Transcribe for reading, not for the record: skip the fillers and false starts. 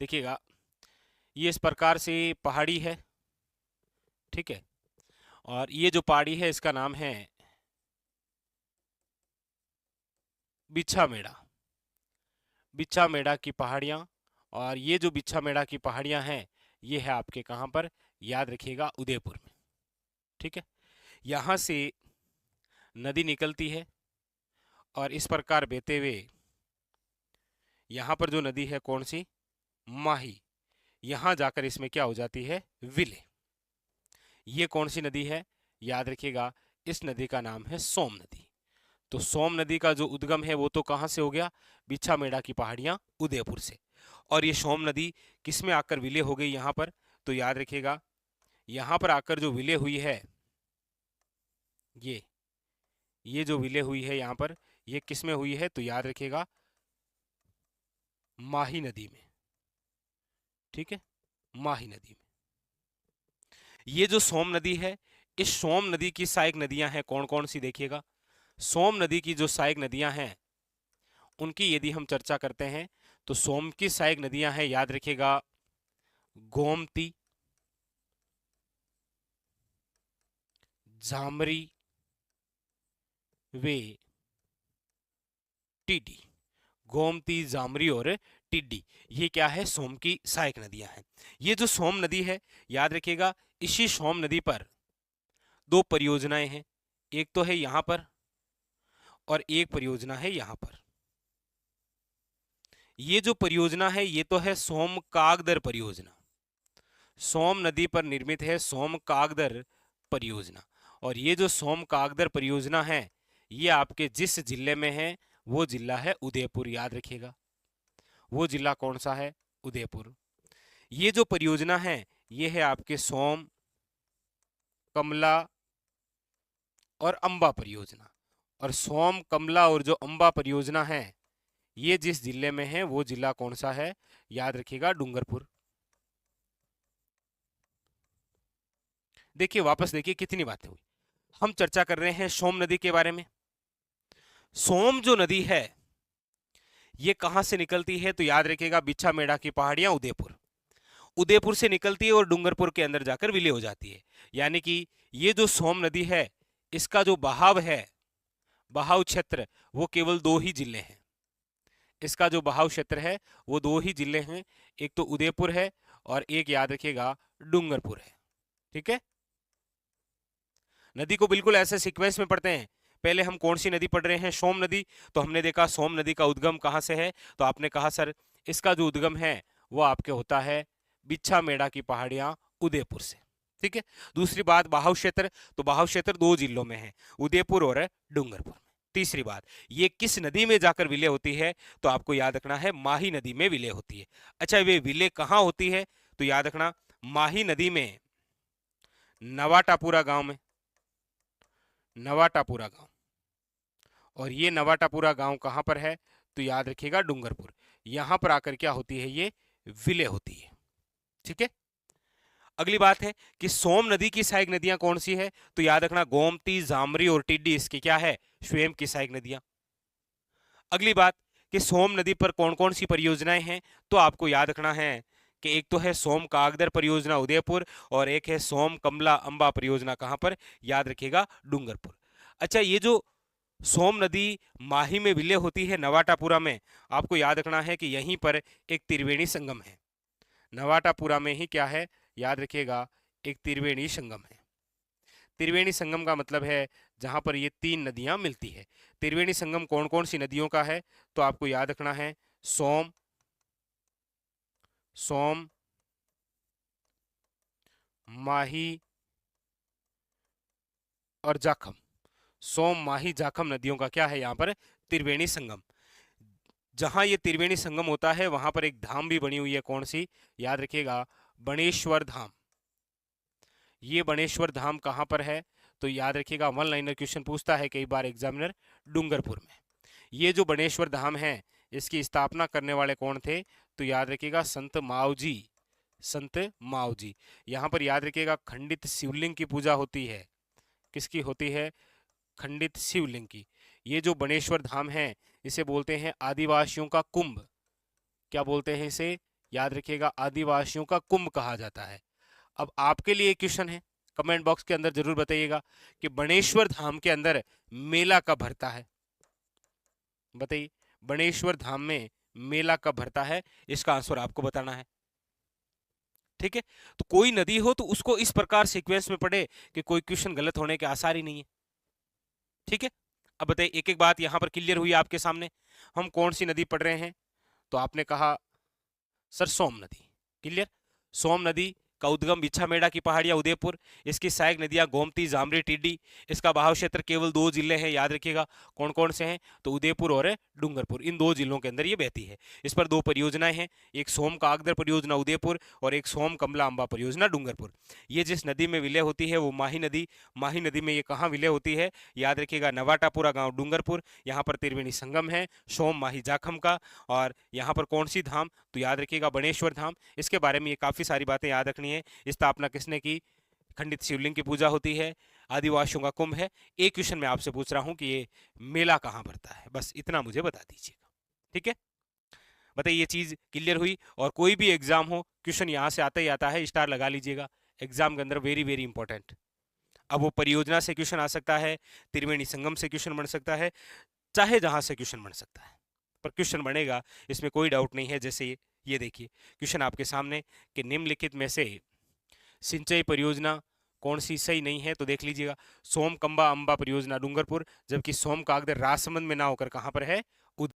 देखिएगा, ये इस प्रकार से पहाड़ी है, ठीक है। और ये जो पहाड़ी है इसका नाम है बिच्छा मेड़ा, बिच्छा मेड़ा की पहाड़ियाँ। और ये जो बिच्छा मेड़ा की पहाड़ियाँ हैं, ये है आपके कहाँ पर, याद रखिएगा उदयपुर में, ठीक है। यहाँ से नदी निकलती है और इस प्रकार बहते हुए यहाँ पर जो नदी है कौन सी, माही, यहाँ जाकर इसमें क्या हो जाती है, विले। ये कौन सी नदी है, याद रखिएगा, इस नदी का नाम है सोम नदी। तो सोम नदी का जो उद्गम है वो तो कहाँ से हो गया, बिच्छा मेड़ा की पहाड़ियाँ उदयपुर से। और ये सोम नदी किस में आकर विलय हो गई यहाँ पर, तो याद रखिएगा यहाँ पर आकर जो विलय हुई है, ये जो विलय हुई है यहाँ पर, ये किस में हुई है, तो याद रखिएगा माही नदी में, ठीक है, माही नदी में। ये जो सोम नदी है, इस सोम नदी की सहायक नदियां हैं कौन कौन सी, देखिएगा। सोम नदी की जो सहायक नदियां हैं उनकी यदि हम चर्चा करते हैं तो सोम की सहायक नदियां हैं, याद रखिएगा, गोमती, झामरी, वे टिड्डी। गोमती, जामरी और टिड्डी, ये क्या है, सोम की सहायक नदियां हैं। ये जो सोम नदी है, याद रखिएगा, इसी सोम नदी पर दो परियोजनाएं हैं, एक तो है यहां पर और एक परियोजना है यहां पर। ये जो परियोजना है ये तो है सोम कागदर परियोजना, सोम नदी पर निर्मित है सोम कागदर परियोजना। और ये जो सोम कागदर परियोजना है ये आपके जिस जिले में है वो जिला है उदयपुर, याद रखिएगा, वो जिला कौन सा है, उदयपुर। ये जो परियोजना है ये है आपके सोम, कमला और अंबा परियोजना। और सोम, कमला और जो अंबा परियोजना है ये जिस जिले में है वो जिला कौन सा है, याद रखिएगा डूंगरपुर। देखिए वापस देखिए कितनी बातें हुई। हम चर्चा कर रहे हैं सोम नदी के बारे में। सोम जो नदी है ये कहां से निकलती है, तो याद रखिएगा बिच्छा मेड़ा की पहाड़ियां उदयपुर, उदयपुर से निकलती है और डूंगरपुर के अंदर जाकर विलय हो जाती है। यानी कि ये जो सोम नदी है इसका जो बहाव है, बहाव क्षेत्र, वो केवल दो ही जिले हैं। इसका जो बहाव क्षेत्र है वो दो ही जिले हैं, एक तो उदयपुर है और एक याद रखिएगा डूंगरपुर है, ठीक है। नदी को बिल्कुल ऐसे सीक्वेंस में पढ़ते हैं। पहले हम कौन सी नदी पढ़ रहे हैं, सोम नदी। तो हमने देखा सोम नदी का उद्गम कहां से है, तो आपने कहा सर इसका जो उद्गम है वो आपके होता है बिच्छा मेड़ा की पहाड़ियां उदयपुर से, ठीक है। दूसरी बात बहाव क्षेत्र, तो बहाव क्षेत्र दो जिलों में है, उदयपुर और डूंगरपुर में। तीसरी बात, ये किस नदी में जाकर विलय होती है, तो आपको याद रखना है माही नदी में विलय होती है। अच्छा, वे विलय कहां होती है, तो याद रखना माही नदी में नवाटापुरा गांव में, नवाटापुरा गांव। और ये नवाटापुरा गांव कहां पर है, तो याद रखिएगा डूंगरपुर। यहां पर आकर क्या होती है, ये विलय होती है, ठीक है। अगली बात है कि सोम नदी की सहायक नदियां कौन सी है, तो याद रखना गोमती, जामरी और टिड्डी इसकी क्या है, स्वयं की सहायक नदियां। अगली बात कि सोम नदी पर कौन कौन सी परियोजनाएं हैं, तो आपको याद रखना है कि एक तो है सोम कागदर परियोजना उदयपुर और एक है सोम कमला अंबा परियोजना कहां पर, याद रखिएगा डूंगरपुर। अच्छा, ये जो सोम नदी माही में विलय होती है नवाटापुरा में, आपको याद रखना है कि यहीं पर एक त्रिवेणी संगम है। नवाटापुरा में ही क्या है, याद रखिएगा एक त्रिवेणी संगम है। त्रिवेणी संगम का मतलब है जहां पर ये तीन नदियां मिलती है। त्रिवेणी संगम कौन कौन सी नदियों का है, तो आपको याद रखना है सोम, सोम, माही और जाखम। सोम, माही, जाखम नदियों का क्या है यहाँ पर, त्रिवेणी संगम। जहां ये त्रिवेणी संगम होता है वहां पर एक धाम भी बनी हुई है, कौन सी, याद रखिएगा बणेश्वर धाम। ये बणेश्वर धाम कहां पर है, तो याद रखिएगा वन लाइनर क्वेश्चन पूछता है कई बार एग्जामिनर, डूंगरपुर में। ये जो बणेश्वर धाम है इसकी स्थापना करने वाले कौन थे, तो याद रखिएगा संत मावजी, संत मावजी। यहाँ पर याद रखिएगा खंडित शिवलिंग की पूजा होती है, किसकी होती है, खंडित शिवलिंग की। ये जो बणेश्वर धाम है इसे बोलते हैं आदिवासियों का कुंभ, क्या बोलते हैं इसे, याद रखिएगा आदिवासियों का कुंभ कहा जाता है। अब आपके लिए क्वेश्चन है, कमेंट बॉक्स के अंदर जरूर बताइएगा कि बणेश्वर धाम के अंदर मेला कब भरता है। बताइए, बणेश्वर धाम में मेला कब भरता है, इसका आंसर आपको बताना है। ठीक है, तो कोई नदी हो तो उसको इस प्रकार सीक्वेंस में पढ़े कि कोई क्वेश्चन गलत होने के आसार ही नहीं है। ठीक है, अब बताइए, एक एक बात यहां पर क्लियर हुई आपके सामने। हम कौन सी नदी पढ़ रहे हैं, तो आपने कहा सर सोम नदी। क्लियर, सोम नदी का उद्गम बिछामेड़ा की पहाड़ियां उदयपुर, इसकी सहायक नदियां गोमती, जामरी, टिड्डी। इसका बहाव क्षेत्र केवल 2 जिले हैं, याद रखिएगा कौन कौन से हैं, तो उदयपुर और डूंगरपुर, इन 2 जिलों के अंदर ये बहती है। इस पर 2 परियोजनाएं हैं, एक सोम कागदर परियोजना उदयपुर और एक सोम कमला अंबा परियोजना डूंगरपुर। ये जिस नदी में विलय होती है वो माही नदी। माही नदी में ये कहाँ विलय होती है, याद रखिएगा नवाटापुरा गांव डूंगरपुर, यहाँ पर त्रिवेणी संगम है सोम माही जाखम का। और यहाँ पर कौन सी धाम, तो याद रखिएगा बणेश्वर धाम। इसके बारे में ये काफी सारी बातें याद रखनी है। स्थापना किसने की, खंडित शिवलिंग की पूजा होती है, आदिवासियों का कुंभ है। एक क्वेश्चन मैं आपसे पूछ रहा हूं कि ये मेला कहां भरता है, बस इतना मुझे बता दीजिएगा। ठीक है, बताइए, ये चीज क्लियर हुई। और कोई भी एग्जाम हो, क्वेश्चन यहां से आता ही आता है, स्टार लगा लीजिएगा एग्जाम के अंदर, वेरी वेरी इंपॉर्टेंट। अब वो परियोजना से क्वेश्चन आ सकता है, त्रिवेणी संगम से क्वेश्चन बन सकता है, चाहे जहां से क्वेश्चन बन सकता है, पर क्वेश्चन बनेगा, इसमें कोई डाउट नहीं है। जैसे ये देखिए क्वेश्चन आपके सामने कि निम्नलिखित में से सिंचाई परियोजना कौन सी सही नहीं है, तो देख लीजिएगा सोम कंबा अंबा परियोजना डूंगरपुर, जबकि सोम कागदर राजसमंद में ना होकर कहां पर है,